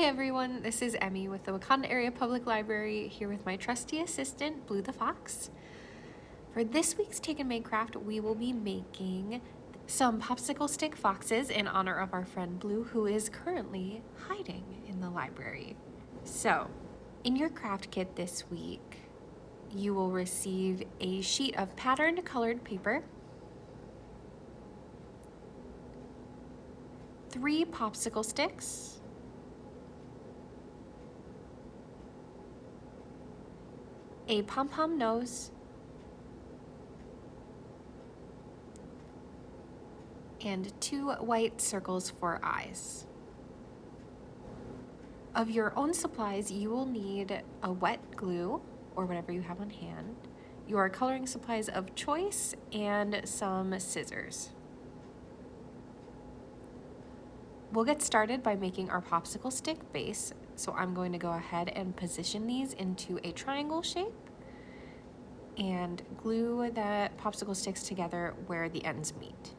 Hi everyone, this is Emmy with the Wauconda Area Public Library, here with my trusty assistant, Blue the Fox. For this week's Take and Make craft, we will be making some popsicle stick foxes in honor of our friend Blue, who is currently hiding in the library. So, in your craft kit this week, you will receive a sheet of patterned colored paper, 3 popsicle sticks, a pom-pom nose, and 2 white circles for eyes. Of your own supplies, you will need a wet glue, or whatever you have on hand, your coloring supplies of choice, and some scissors. We'll get started by making our popsicle stick base, so I'm going to go ahead and position these into a triangle shape and glue the popsicle sticks together where the ends meet.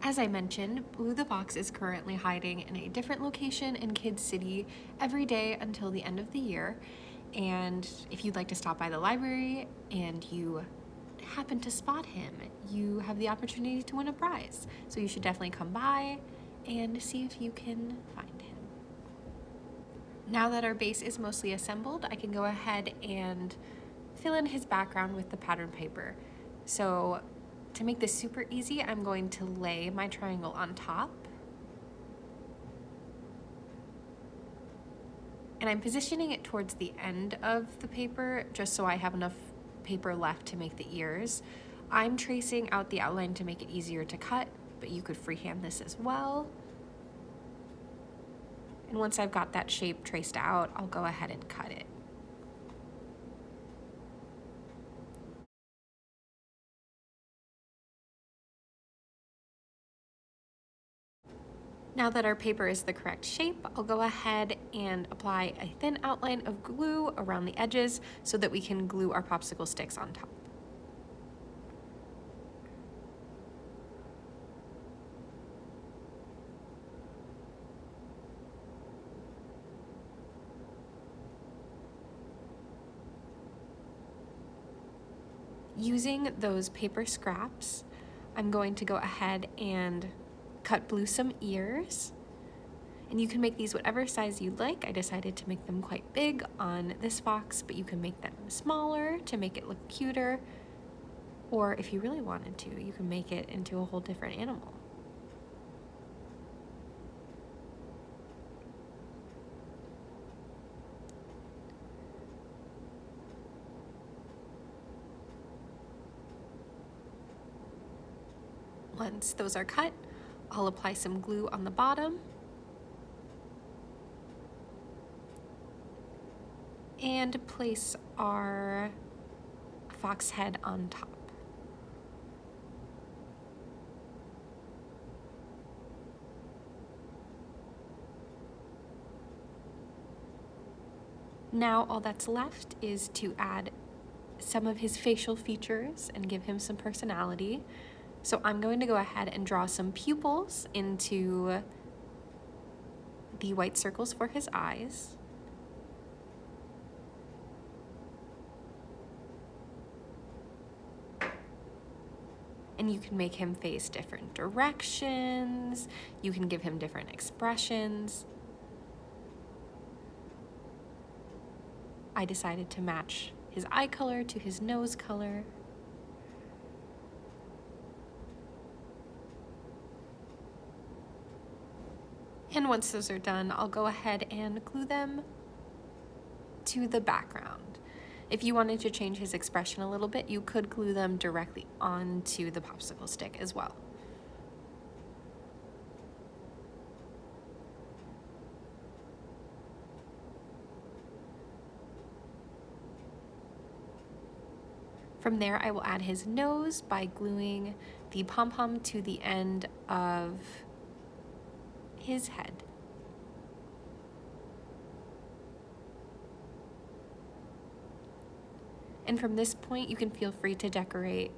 As I mentioned, Blue the Fox is currently hiding in a different location in Kid City every day until the end of the year, and if you'd like to stop by the library and you happen to spot him, you have the opportunity to win a prize. So you should definitely come by and see if you can find him. Now that our base is mostly assembled, I can go ahead and fill in his background with the pattern paper. So to make this super easy, I'm going to lay my triangle on top. And I'm positioning it towards the end of the paper just so I have enough paper left to make the ears. I'm tracing out the outline to make it easier to cut, but you could freehand this as well. And once I've got that shape traced out, I'll go ahead and cut it. Now that our paper is the correct shape, I'll go ahead and apply a thin outline of glue around the edges so that we can glue our popsicle sticks on top. Using those paper scraps, I'm going to go ahead and cut Blue some ears, and you can make these whatever size you'd like. I decided to make them quite big on this fox, but you can make them smaller to make it look cuter, or if you really wanted to, you can make it into a whole different animal. Once those are cut, I'll apply some glue on the bottom and place our fox head on top. Now all that's left is to add some of his facial features and give him some personality. So I'm going to go ahead and draw some pupils into the white circles for his eyes. And you can make him face different directions. You can give him different expressions. I decided to match his eye color to his nose color. And once those are done, I'll go ahead and glue them to the background. If you wanted to change his expression a little bit, you could glue them directly onto the popsicle stick as well. From there, I will add his nose by gluing the pom-pom to the end of his head. And from this point, you can feel free to decorate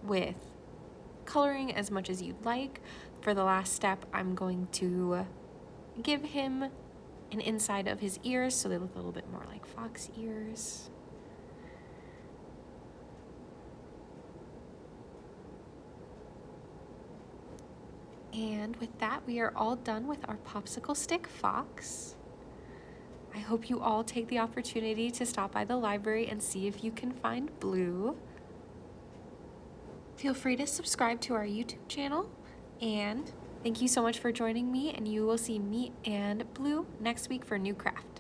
with coloring as much as you'd like. For the last step, I'm going to give him an inside of his ears so they look a little bit more like fox ears. And with that, we are all done with our popsicle stick fox. I hope you all take the opportunity to stop by the library and see if you can find Blue. Feel free to subscribe to our YouTube channel, and thank you so much for joining me, and you will see me and Blue next week for new craft.